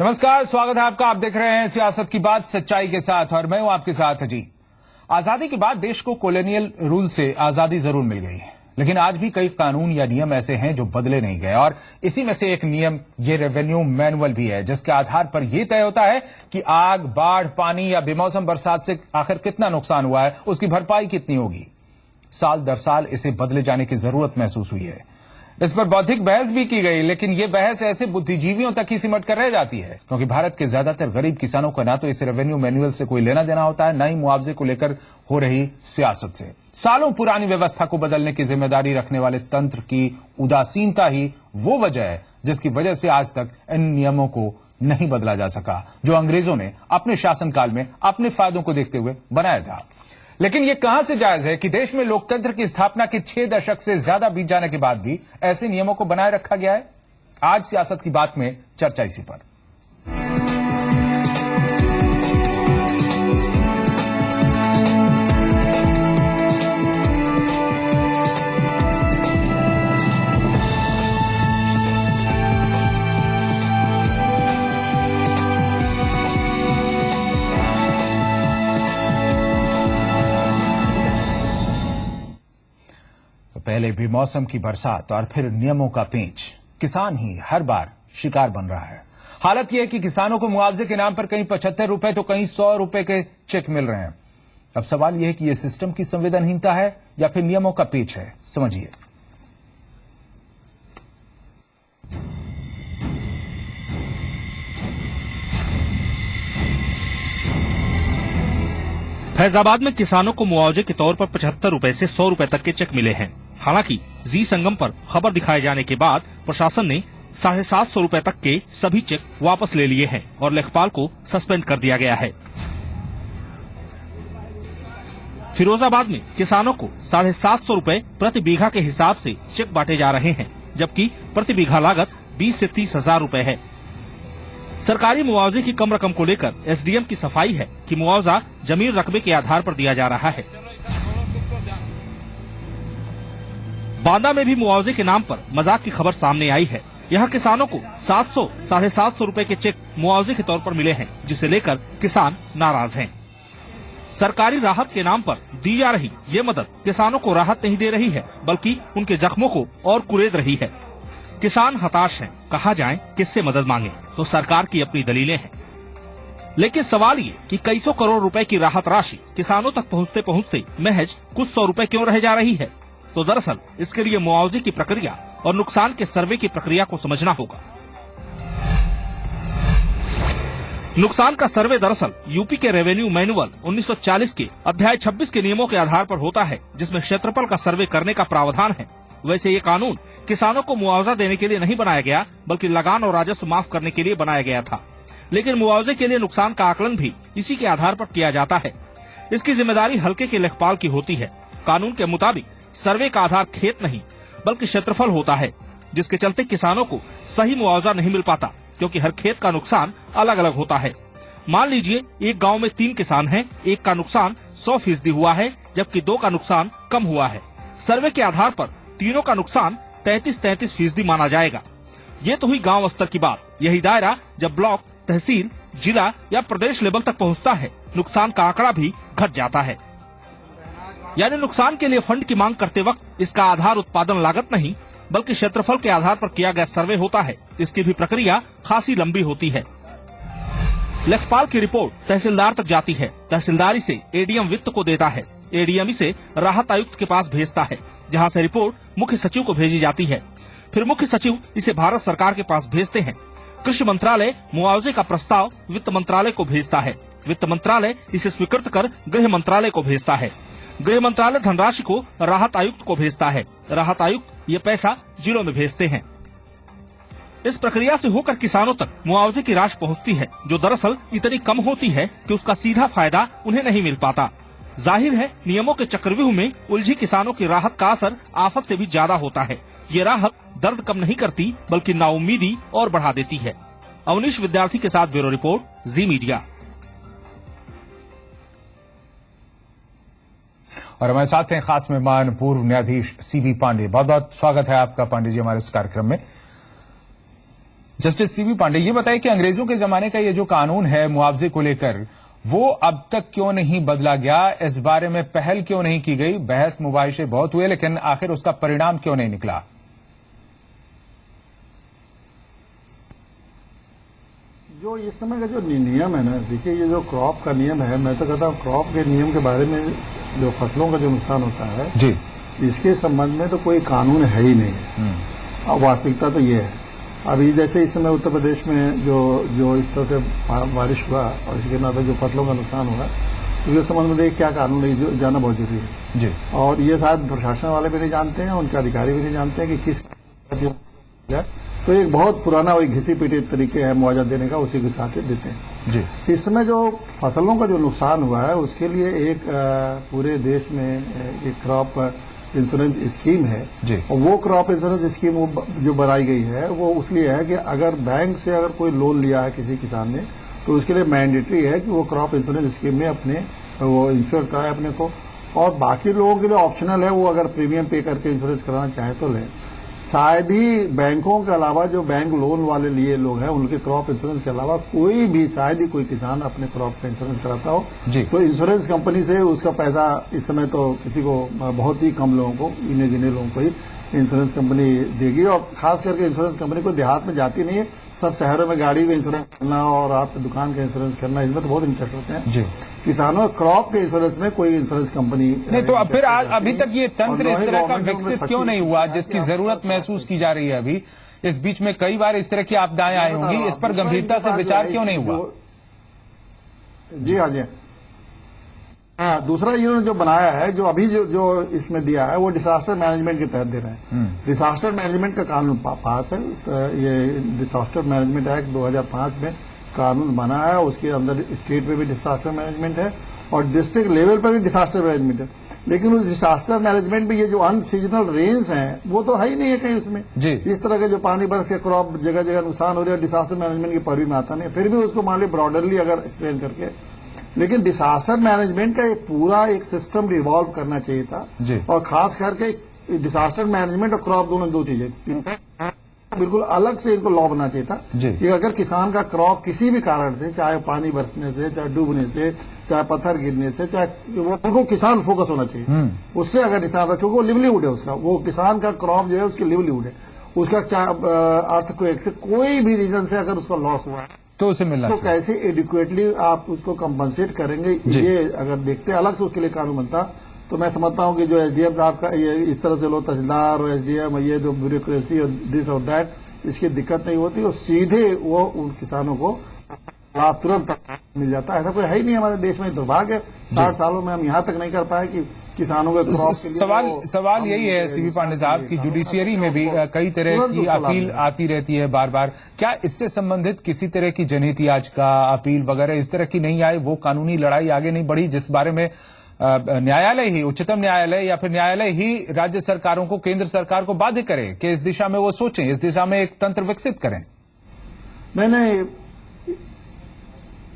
नमस्कार, स्वागत है आपका। आप देख रहे हैं सियासत की बात सच्चाई के साथ और मैं हूं आपके साथ अजीत। आजादी के बाद देश को कॉलोनियल रूल से आजादी जरूर मिल गई, लेकिन आज भी कई कानून या नियम ऐसे हैं जो बदले नहीं गए और इसी में से एक नियम ये रेवेन्यू मैनुअल भी है, जिसके आधार पर यह तय होता है कि आग, बाढ़, पानी या बेमौसम बरसात से आखिर कितना नुकसान हुआ है, उसकी भरपाई कितनी होगी। साल दर साल इसे बदले जाने की जरूरत महसूस हुई है। इस पर बौद्धिक बहस भी की गई, लेकिन यह बहस ऐसे बुद्धिजीवियों तक ही सिमट कर रह जाती है, क्योंकि भारत के ज्यादातर गरीब किसानों का ना तो इस रेवेन्यू मैनुअल से कोई लेना देना होता है, न ही मुआवजे को लेकर हो रही सियासत से। सालों पुरानी व्यवस्था को बदलने की जिम्मेदारी रखने वाले तंत्र की उदासीनता ही वो वजह है जिसकी वजह से आज तक इन नियमों को नहीं बदला जा सका, जो अंग्रेजों ने अपने शासनकाल में अपने फायदों को देखते हुए बनाया था। लेकिन यह कहां से जायज है कि देश में लोकतंत्र की स्थापना के 6 दशक से ज्यादा बीत जाने के बाद भी ऐसे नियमों को बनाए रखा गया है। आज सियासत की बात में चर्चा इसी पर। पहले भी मौसम की बरसात और फिर नियमों का पेंच, किसान ही हर बार शिकार बन रहा है। हालत यह है कि किसानों को मुआवजे के नाम पर कहीं 75 रुपए तो कहीं 100 रुपए के चेक मिल रहे हैं। अब सवाल यह है कि यह सिस्टम की संवेदनहीनता है या फिर नियमों का पेंच है। समझिए। फैजाबाद में किसानों को मुआवजे के तौर पर 75 रुपए से 100 रुपए तक के चेक मिले हैं। हालांकि जी संगम पर खबर दिखाए जाने के बाद प्रशासन ने 750 रुपए तक के सभी चेक वापस ले लिए हैं और लेखपाल को सस्पेंड कर दिया गया है। फिरोजाबाद में किसानों को 750 रुपए प्रति बीघा के हिसाब से चेक बांटे जा रहे हैं, जबकि प्रति बीघा लागत 20 से 30 हजार रुपए है। सरकारी मुआवजे की कम रकम को लेकर एसडीएम की सफाई है कि मुआवजा जमीन रकबे के आधार पर दिया जा रहा है। बांदा में भी मुआवजे के नाम पर मजाक की खबर सामने आई है। यहाँ किसानों को 700-750 रुपए के चेक मुआवजे के तौर पर मिले हैं, जिसे लेकर किसान नाराज हैं। सरकारी राहत के नाम पर दी जा रही ये मदद किसानों को राहत नहीं दे रही है, बल्कि उनके जख्मों को और कुरेद रही है। किसान हताश हैं, कहा जाए किससे मदद मांगे, तो सरकार की अपनी दलीलें हैं। लेकिन सवाल ये कि कई सौ करोड़ रुपए की राहत राशि किसानों तक पहुँचते पहुँचते महज कुछ 100 रुपए क्यों रह जा रही है। तो दरअसल इसके लिए मुआवजे की प्रक्रिया और नुकसान के सर्वे की प्रक्रिया को समझना होगा। नुकसान का सर्वे दरअसल यूपी के रेवेन्यू मैनुअल 1940 के अध्याय 26 के नियमों के आधार पर होता है, जिसमें क्षेत्रफल का सर्वे करने का प्रावधान है। वैसे ये कानून किसानों को मुआवजा देने के लिए नहीं बनाया गया, बल्कि लगान और राजस्व माफ करने के लिए बनाया गया था। लेकिन मुआवजे के लिए नुकसान का आकलन भी इसी के आधार पर किया जाता है। इसकी जिम्मेदारी हल्के के लेखपाल की होती है। कानून के मुताबिक सर्वे का आधार खेत नहीं बल्कि क्षेत्रफल होता है, जिसके चलते किसानों को सही मुआवजा नहीं मिल पाता, क्योंकि हर खेत का नुकसान अलग अलग होता है। मान लीजिए एक गांव में 3 किसान हैं, एक का नुकसान 100% हुआ है, जबकि 2 का नुकसान कम हुआ है। सर्वे के आधार पर तीनों का नुकसान 33% माना जाएगा। ये तो हुई गांव स्तर की बात। यही दायरा जब ब्लॉक, तहसील, जिला या प्रदेश लेवल तक पहुंचता है, नुकसान का आंकड़ा भी घट जाता है। यानी नुकसान के लिए फंड की मांग करते वक्त इसका आधार उत्पादन लागत नहीं बल्कि क्षेत्रफल के आधार पर किया गया सर्वे होता है। इसकी भी प्रक्रिया खासी लंबी होती है। लेखपाल की रिपोर्ट तहसीलदार तक जाती है। तहसीलदार इसे एडीएम वित्त को देता है। एडीएम इसे राहत आयुक्त के पास भेजता है, जहां से रिपोर्ट मुख्य सचिव को भेजी जाती है। फिर मुख्य सचिव इसे भारत सरकार के पास भेजते हैं। कृषि मंत्रालय मुआवजे का प्रस्ताव वित्त मंत्रालय को भेजता है। वित्त मंत्रालय इसे स्वीकृत कर गृह मंत्रालय को भेजता है। गृह मंत्रालय धनराशि को राहत आयुक्त को भेजता है। राहत आयुक्त ये पैसा जिलों में भेजते हैं। इस प्रक्रिया से होकर किसानों तक मुआवजे की राशि पहुंचती है, जो दरअसल इतनी कम होती है कि उसका सीधा फायदा उन्हें नहीं मिल पाता। जाहिर है नियमों के चक्रव्यूह में उलझी किसानों की राहत का असर आफत से भी ज्यादा होता है। ये राहत दर्द कम नहीं करती बल्कि नाउम्मीदी और बढ़ा देती है। अवनीश विद्यार्थी के साथ ब्यूरो रिपोर्ट, जी मीडिया। और हमारे साथ हैं खास मेहमान पूर्व न्यायाधीश सीबी पांडे। बहुत बहुत स्वागत है आपका पांडे जी हमारे इस कार्यक्रम में। जस्टिस सीबी पांडे, ये बताइए कि अंग्रेजों के जमाने का ये जो कानून है मुआवजे को लेकर, वो अब तक क्यों नहीं बदला गया? इस बारे में पहल क्यों नहीं की गई? बहस मुबाहिशे बहुत हुए, लेकिन आखिर उसका परिणाम क्यों नहीं निकला? जो इस समय का जो नियम है ना, देखिए ये जो क्रॉप का नियम है, मैं तो कहता हूँ क्रॉप के नियम के बारे में, जो फसलों का जो नुकसान होता है जी, इसके संबंध में तो कोई कानून है ही नहीं है। अब वास्तविकता तो ये है, अभी जैसे इस समय उत्तर प्रदेश में जो इस तरह से बारिश हुआ और इसके नाते जो फसलों का नुकसान हुआ, उसके संबंध में देखिए क्या कानून है, जो जानना बहुत जरूरी है जी। और ये शायद प्रशासन वाले भी नहीं जानते हैं, उनके अधिकारी भी नहीं जानते हैं कि किस, तो एक बहुत पुराना वही घिसी पीटी तरीके है मुआवजा देने का, उसी घिसा के देते हैं जी। इस समय जो फसलों का जो नुकसान हुआ है उसके लिए एक पूरे देश में एक क्रॉप इंश्योरेंस स्कीम है जी। और वो क्रॉप इंश्योरेंस स्कीम जो बनाई गई है वो उसलिए है कि अगर बैंक से अगर कोई लोन लिया है किसी किसान ने, तो उसके लिए मैंडेटरी है कि वो क्रॉप इंश्योरेंस स्कीम में अपने वो इंश्योर कराए अपने को, और बाकी लोगों के लिए ऑप्शनल है, वो अगर प्रीमियम पे करके इंश्योरेंस कराना चाहे तो लें। शायद ही बैंकों के अलावा जो बैंक लोन वाले लिए लोग हैं उनके क्रॉप इंश्योरेंस के अलावा कोई भी शायद ही कोई किसान अपने क्रॉप का इंश्योरेंस कराता हो जी। तो इंश्योरेंस कंपनी से उसका पैसा इस समय तो किसी को, बहुत ही कम लोगों को, गिने गिने लोगों को ही इंश्योरेंस कंपनी देगी, और खास करके इंश्योरेंस कंपनी को देहात में जाती नहीं है, सब शहरों में गाड़ी का इंश्योरेंस करना और आपकी दुकान का इंश्योरेंस करना, इसमें तो बहुत इंटरेस्ट होते हैं जी। किसानों क्रॉप के इंश्योरेंस में कोई इंश्योरेंस कंपनी नहीं, तो अब फिर अभी तक ये तंत्र इस तरह का विकसित क्यों नहीं हुआ जिसकी जरूरत महसूस की जा रही है? अभी इस बीच में कई बार इस तरह की आपदाएं आई होंगी, इस पर गंभीरता से विचार क्यों नहीं हुआ? जी हाँ जी हाँ, दूसरा इन्होंने जो बनाया है, जो अभी जो इसमें दिया है, वो डिजास्टर मैनेजमेंट के तहत दे रहे हैं। डिजास्टर मैनेजमेंट का कानून पास है, तो ये डिजास्टर मैनेजमेंट एक्ट 2005 में कानून बना है, उसके अंदर स्टेट में भी डिजास्टर मैनेजमेंट है और डिस्ट्रिक्ट लेवल पर भी डिजास्टर मैनेजमेंट है, लेकिन उस डिजास्टर मैनेजमेंट में ये जो अनसीजनल रेन्स हैं वो तो है ही नहीं है कहीं उसमें जी। इस तरह के जो पानी बरस के क्रॉप जगह जगह नुकसान हो रहा है, डिजास्टर मैनेजमेंट की परिधि में आता नहीं, फिर भी उसको मान ली ब्रॉडरली अगर एक्सप्लेन करके, लेकिन डिजास्टर मैनेजमेंट का एक पूरा एक सिस्टम रिवॉल्व करना चाहिए था जी। और खास करके डिजास्टर मैनेजमेंट और क्रॉप दोनों दो चीजें बिल्कुल अलग से इनको लॉ बनना चाहिए था कि अगर किसान का क्रॉप किसी भी कारण से, चाहे पानी बरसने से, चाहे डूबने से, चाहे पत्थर गिरने से, चाहे उनको किसान फोकस होना चाहिए उससे, अगर किसान का, क्योंकि वो लिवलीहुड है उसका, वो किसान का क्रॉप जो है उसकी लिवलीहुड है उसका, चाहे अर्थक्वेक से कोई भी रीजन से अगर उसका लॉस हुआ है तो उसे मिलना तो कैसे एडिक्वेटली आप उसको कंपनसेट करेंगे, ये अगर देखते अलग से उसके लिए कानून बनता तो मैं समझता हूँ कि जो एसडीएम साहब का ये इस तरह से लोग तहसीलदार और एसडीएम, ये जो ब्यूरोक्रेसी और दिस और दैट, इसकी दिक्कत नहीं होती और सीधे वो उन किसानों को लाभ तुरंत मिल जाता है। ऐसा कोई है ही नहीं हमारे देश में, दुर्भाग्य 60 सालों में हम यहाँ तक नहीं कर पाए कि किसानों के क्रॉप के लिए सवाल यही है सीबी पांडे साहब की जुडिशियरी में भी कई तरह की अपील आती रहती है बार बार, क्या इससे संबंधित किसी तरह की जनहित याचिका, अपील वगैरह इस तरह की नहीं आई, वो कानूनी लड़ाई आगे नहीं बढ़ी जिस बारे में न्यायालय ही, उच्चतम न्यायालय या फिर न्यायालय ही राज्य सरकारों को, केंद्र सरकार को बाध्य करे कि इस दिशा में वो सोचें, इस दिशा में एक तंत्र विकसित करें? नहीं,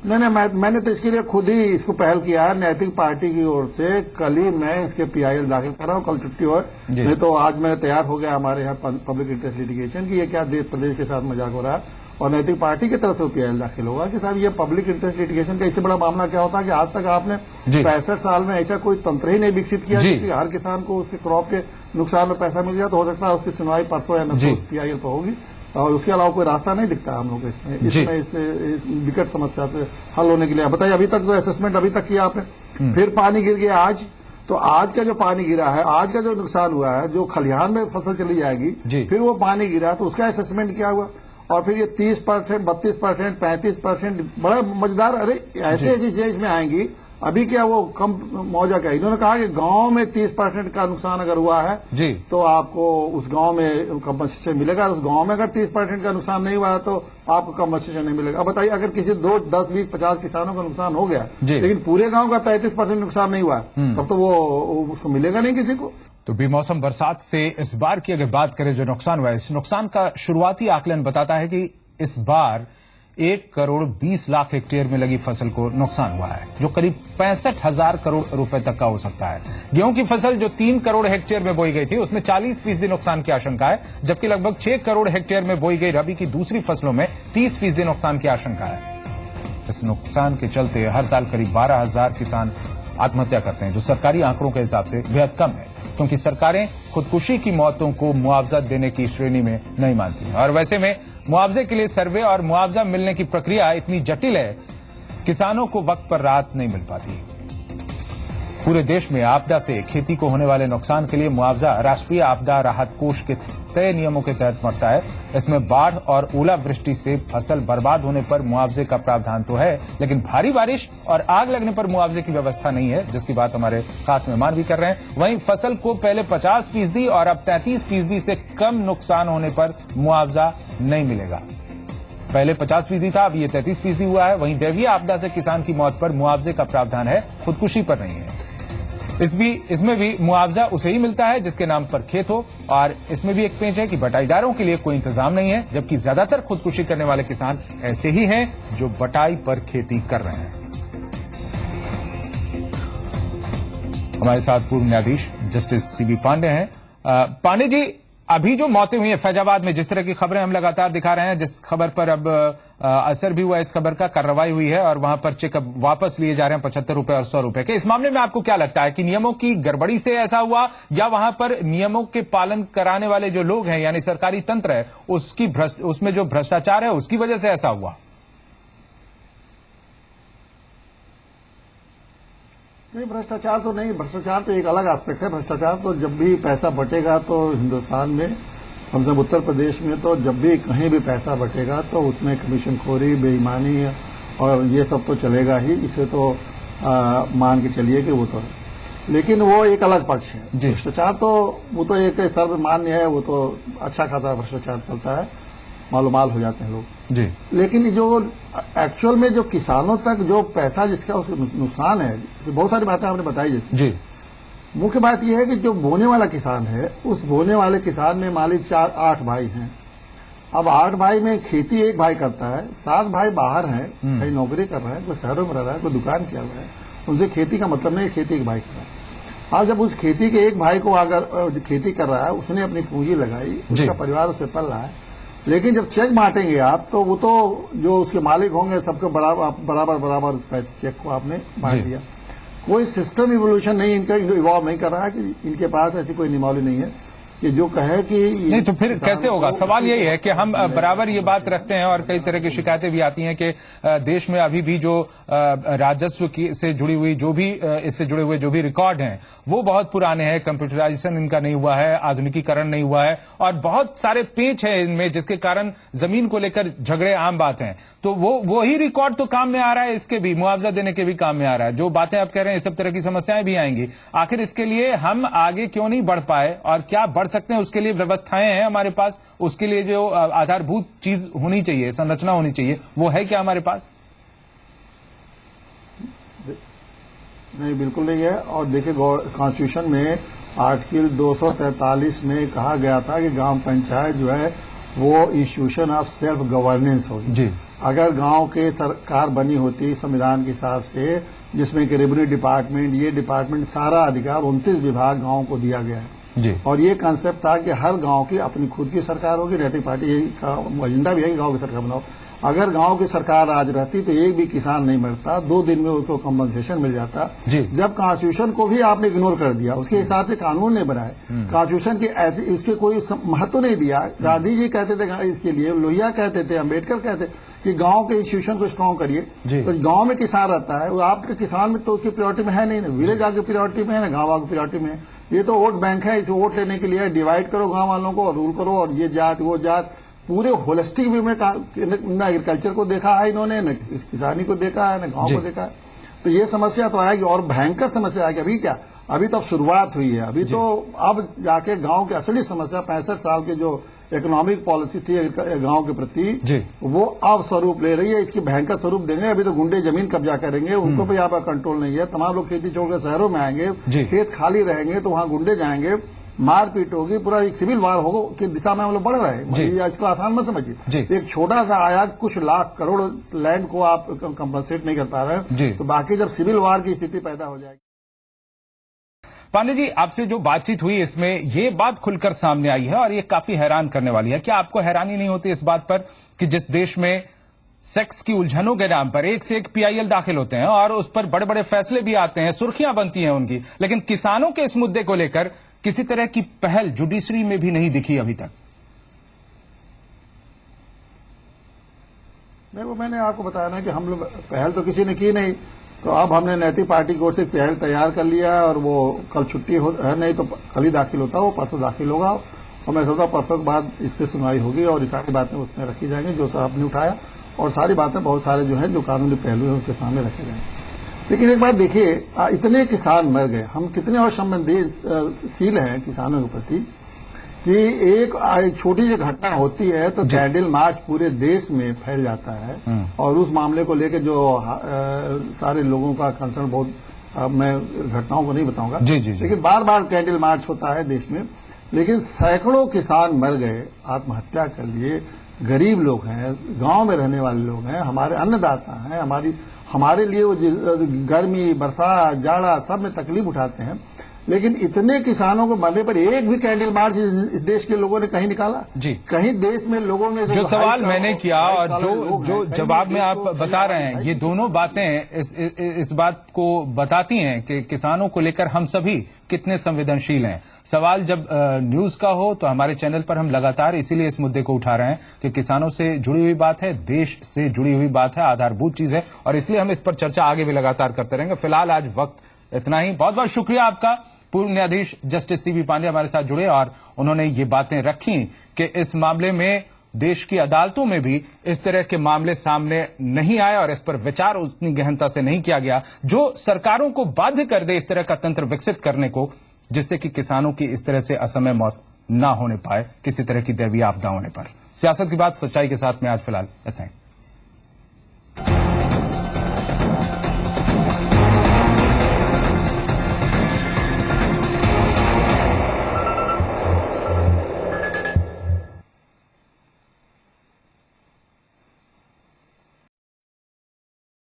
मैंने तो इसके लिए खुद ही इसको पहल किया है नैतिक पार्टी की ओर से। कल ही मैं इसके पीआईएल दाखिल कर रहा हूँ, कल छुट्टी हो, नहीं तो आज मैं तैयार हो गया हमारे यहाँ पब्लिक इंटरेस्ट लिटिगेशन की ये क्या देश प्रदेश के साथ मजाक हो रहा है, और नैतिक पार्टी की तरफ से पीआईएल दाखिल होगा कि साहब ये पब्लिक इंटरेस्ट लिटिगेशन का इससे बड़ा मामला क्या होता है कि आज तक आपने 65 साल में ऐसा कोई तंत्र ही नहीं विकसित किया कि हर किसान को उसके क्रॉप के नुकसान में पैसा मिल जाए, तो हो सकता है उसकी सुनवाई परसों या नरसों पीआईएल पर होगी और उसके अलावा कोई रास्ता नहीं दिखता हम लोग को इसमें इस विकट समस्या से हल होने के लिए। बताइए, अभी तक तो असेसमेंट अभी तक किया आपने, फिर पानी गिर गया आज, तो आज का जो पानी गिरा है, आज का जो नुकसान हुआ है, जो खलिहान में फसल चली जाएगी, फिर वो पानी गिरा तो उसका असेसमेंट क्या हुआ, और फिर ये 30%, 32%, 35% बड़ा मजेदार, अरे ऐसी चीजें इसमें आएंगी। अभी क्या वो कम मौजा क्या, इन्होंने कहा कि गांव में 30% का नुकसान अगर हुआ है तो आपको उस गांव में कंपनसेशन मिलेगा, उस गांव में अगर 30% का नुकसान नहीं हुआ है तो आपको कंपनसेशन नहीं मिलेगा। अब बताइए, अगर किसी 2, 10, 20, 50 किसानों का नुकसान हो गया लेकिन पूरे गांव का 33% नुकसान नहीं हुआ तब तो वो उसको मिलेगा नहीं किसी को। तो बेमौसम बरसात से इस बार की अगर बात करें जो नुकसान हुआ है, इस नुकसान का शुरुआती आकलन बताता है कि इस बार 1,20,00,000 हेक्टेयर में लगी फसल को नुकसान हुआ है, जो करीब 65,000 करोड़ रुपए तक का हो सकता है। गेहूं की फसल जो 3 करोड़ हेक्टेयर में बोई गई थी, उसमें 40% नुकसान की आशंका है, जबकि लगभग 6 करोड़ हेक्टेयर में बोई गई रबी की दूसरी फसलों में 30% नुकसान की आशंका है। इस नुकसान के चलते हर साल करीब 12,000 किसान आत्महत्या करते हैं, जो सरकारी आंकड़ों के हिसाब से बेहद कम है, क्योंकि सरकारें खुदकुशी की मौतों को मुआवजा देने की श्रेणी में नहीं मानती। और वैसे में मुआवजे के लिए सर्वे और मुआवजा मिलने की प्रक्रिया इतनी जटिल है, किसानों को वक्त पर राहत नहीं मिल पाती। पूरे देश में आपदा से खेती को होने वाले नुकसान के लिए मुआवजा राष्ट्रीय आपदा राहत कोष के तय नियमों के तहत बढ़ता है। इसमें बाढ़ और ओलावृष्टि से फसल बर्बाद होने पर मुआवजे का प्रावधान तो है, लेकिन भारी बारिश और आग लगने पर मुआवजे की व्यवस्था नहीं है, जिसकी बात हमारे खास मेहमान भी कर रहे हैं। वहीं फसल को पहले 50% और अब 33% से कम नुकसान होने पर मुआवजा नहीं मिलेगा। पहले 50% था, अब ये 33% हुआ है। वहीं दैवीय आपदा से किसान की मौत पर मुआवजे का प्रावधान है, खुदकुशी पर नहीं है। इसमें भी मुआवजा उसे ही मिलता है जिसके नाम पर खेत हो, और इसमें भी एक पेंच है कि बटाईदारों के लिए कोई इंतजाम नहीं है, जबकि ज्यादातर खुदकुशी करने वाले किसान ऐसे ही हैं जो बटाई पर खेती कर रहे हैं। हमारे साथ पूर्व न्यायाधीश जस्टिस सीबी पांडे हैं। पांडे जी, अभी जो मौतें हुई है फैजाबाद में, जिस तरह की खबरें हम लगातार दिखा रहे हैं, जिस खबर पर अब असर भी हुआ, इस खबर का कार्रवाई हुई है और वहां पर चेकअप वापस लिए जा रहे हैं 75 रुपए और 100 रुपए के, इस मामले में आपको क्या लगता है कि नियमों की गड़बड़ी से ऐसा हुआ, या वहां पर नियमों के पालन कराने वाले जो लोग हैं यानी सरकारी तंत्र है उसमें जो भ्रष्टाचार है उसकी वजह से ऐसा हुआ? नहीं, भ्रष्टाचार तो नहीं, भ्रष्टाचार तो एक अलग एस्पेक्ट है। भ्रष्टाचार तो जब भी पैसा बटेगा तो हिंदुस्तान में, कम से कम उत्तर प्रदेश में तो जब भी कहीं भी पैसा बटेगा तो उसमें कमीशनखोरी, बेईमानी और ये सब तो चलेगा ही। इसे तो मान के चलिए कि वो तो है, लेकिन वो एक अलग पक्ष है। भ्रष्टाचार तो वो तो एक सर्वमान्य है, वो तो अच्छा खासा भ्रष्टाचार चलता है, मालूमाल हो जाते हैं लोग जी। लेकिन जो एक्चुअल में जो किसानों तक जो पैसा जिसका उसको नुकसान है, बहुत सारी बातें आपने बताई जी। मुख्य बात यह है कि जो बोने वाला किसान है, उस बोने वाले किसान में मालिक 8 भाई हैं। अब 8 भाई में खेती एक भाई करता है, 7 भाई बाहर हैं, कहीं नौकरी कर रहा है, कोई शहरों में रह रहा है, कोई दुकान किया हुआ है, उनसे खेती का मतलब नहीं, खेती एक भाई कर रहा है। अब जब उस खेती के एक भाई को अगर खेती कर रहा है, उसने अपनी पूंजी लगाई, उसका परिवार उससे पल रहा है, लेकिन जब चेक बांटेंगे आप तो वो तो जो उसके मालिक होंगे सबको बराबर उस पैसे चेक को आपने बांट दिया। कोई सिस्टम इवोल्यूशन नहीं, इनका इवॉल्व नहीं कर रहा है कि इनके पास ऐसी कोई नियमावली नहीं है कि जो कहे कि नहीं, तो फिर कैसे होगा? सवाल यही है कि हम बराबर ये बात रखते हैं और कई तरह की शिकायतें भी आती हैं कि देश में अभी भी जो राजस्व से जुड़ी हुई जो भी इससे जुड़े हुए जो भी रिकॉर्ड हैं वो बहुत पुराने हैं, कंप्यूटराइजेशन इनका नहीं हुआ है, आधुनिकीकरण नहीं हुआ है और बहुत सारे पेच हैं इनमें, जिसके कारण जमीन को लेकर झगड़े आम बात हैं। तो वो ही रिकॉर्ड तो काम में आ रहा है, इसके भी मुआवजा देने के भी काम में आ रहा है। जो बातें आप कह रहे हैं, सब तरह की समस्याएं भी आएंगी। आखिर इसके लिए हम आगे क्यों नहीं बढ़ पाए और क्या बढ़ सकते हैं? उसके लिए व्यवस्थाएं हैं हमारे पास, उसके लिए जो आधारभूत चीज होनी चाहिए, संरचना होनी चाहिए, वो है क्या हमारे पास? नहीं, बिल्कुल नहीं है। और देखिए, कॉन्स्टिट्यूशन में आर्टिकल 243 में कहा गया था कि ग्राम पंचायत जो है वो इंस्टीट्यूशन ऑफ सेल्फ गवर्नेंस होगी जी। अगर गांव के सरकार बनी होती संविधान के हिसाब से, जिसमें कि रेवेन्यू डिपार्टमेंट, ये डिपार्टमेंट, सारा अधिकार 29 विभाग गांव को दिया गया है जी। और ये कंसेप्ट था कि हर गांव की अपनी खुद की सरकार होगी। नैतिक पार्टी यही का एजेंडा भी है कि गांव की सरकार बनाओ। अगर गांव की सरकार आज रहती तो एक भी किसान नहीं मरता, 2 दिन में उसको कंपनसेशन मिल जाता। जब कॉन्स्टिट्यूशन को भी आपने इग्नोर कर दिया, उसके हिसाब से कानून नहीं बनाए, कॉन्स्टिट्यूशन के ऐसे उसके कोई महत्व नहीं दिया। गांधी जी कहते थे इसके लिए, लोहिया कहते थे, अम्बेडकर कहते कि गांव के इंस्टीट्यूशन को स्ट्रॉन्ग करिए। तो गांव में किसान रहता है, वो आपके किसान में तो उसकी प्रायोरिटी में है नहीं, विलेज आपकी प्रायोरिटी में है ना, गाँव आपकी प्रायोरिटी में है। ये तो वोट बैंक है, इसे वोट लेने के लिए डिवाइड करो गाँव वालों को और रूल करो, और ये जात वो जात, पूरे होलिस्टिक वे में न एग्रीकल्चर को देखा है इन्होंने, न किसानी को देखा है, न गांव को देखा है। तो ये समस्या तो आएगी और भयंकर समस्या आएगी। अभी क्या, अभी तो अब शुरुआत हुई है, अभी तो अब जाके गांव की असली समस्या 65 साल के जो इकोनॉमिक पॉलिसी थी गांव के प्रति, वो अब स्वरूप ले रही है। इसकी भयंकर स्वरूप देंगे। अभी तो गुंडे जमीन कब्जा करेंगे, उनको भी यहाँ पर कंट्रोल नहीं है। तमाम लोग खेती छोड़कर शहरों में आएंगे, खेत खाली रहेंगे तो वहां गुंडे जाएंगे, मारपीट होगी, पूरा एक सिविल वार होगा की दिशा में हम लोग बढ़ रहे हैं। ये आजकल आसान मत समझिए। एक छोटा सा आयात कुछ लाख करोड़ लैंड को आप कंपनसेट नहीं कर पा रहे हैं, तो बाकी जब सिविल वार की स्थिति पैदा हो जाएगी। पांडे जी, आपसे जो बातचीत हुई इसमें ये बात खुलकर सामने आई है और ये काफी हैरान करने वाली है। क्या आपको हैरानी नहीं होती इस बात पर कि जिस देश में सेक्स की उलझनों के नाम पर एक से एक पीआईएल दाखिल होते हैं और उस पर बड़े बड़े फैसले भी आते हैं, सुर्खियां बनती हैं उनकी, लेकिन किसानों के इस मुद्दे को लेकर किसी तरह की पहल जुडिशरी में भी नहीं दिखी अभी तक? नहीं, वो मैंने आपको बताया ना कि हम लोग पहल तो किसी ने की नहीं, तो अब हमने नैतिक पार्टी की ओर से पहल तैयार कर लिया है और वो कल छुट्टी है, नहीं तो कल ही दाखिल होता है, वो परसों दाखिल होगा और मैं सोचता परसों के बाद इस पर सुनवाई होगी और ये सारी बातें उसमें रखी जाएंगी जो आपने उठाया, और सारी बातें बहुत सारे जो है जो कानूनी पहलू है उसके सामने रखे जाएंगे। लेकिन एक बात देखिए, इतने किसान मर गए, हम कितने और संवेदनशील हैं किसानों के प्रति कि एक छोटी सी घटना होती है तो कैंडल मार्च पूरे देश में फैल जाता है और उस मामले को लेकर जो सारे लोगों का कंसर्न बहुत, मैं घटनाओं को नहीं बताऊंगा, लेकिन बार बार कैंडल मार्च होता है देश में, लेकिन सैकड़ों किसान मर गए आत्महत्या कर लिए। गरीब लोग हैं, गांव में रहने वाले लोग हैं, हमारे अन्नदाता हैं, हमारे लिए वो गर्मी, बरसात, जाड़ा सब में तकलीफ उठाते हैं, लेकिन इतने किसानों को मरने पर एक भी कैंडल मार्च इस देश के लोगों ने कहीं निकाला? कहीं देश में लोगों ने जो सवाल मैंने किया और जो जवाब में आप बता रहे हैं, ये दोनों बातें इस बात को बताती हैं कि किसानों को लेकर हम सभी कितने संवेदनशील हैं। सवाल जब न्यूज का हो तो हमारे चैनल पर हम लगातार इसीलिए इस मुद्दे को उठा रहे हैं कि किसानों से जुड़ी हुई बात है, देश से जुड़ी हुई बात है, आधारभूत चीज है, और इसलिए हम इस पर चर्चा आगे भी लगातार करते रहेंगे। फिलहाल आज वक्त इतना ही। बहुत बहुत शुक्रिया आपका। पूर्व न्यायाधीश जस्टिस सीबी पांडे हमारे साथ जुड़े और उन्होंने ये बातें रखी कि इस मामले में देश की अदालतों में भी इस तरह के मामले सामने नहीं आए और इस पर विचार उतनी गहनता से नहीं किया गया जो सरकारों को बाध्य कर दे इस तरह का तंत्र विकसित करने को, जिससे कि किसानों की इस तरह से असमय मौत ना होने पाए किसी तरह की दैवीय आपदा होने पर। सियासत की बात सच्चाई के साथ में आज फिलहाल इतना ही।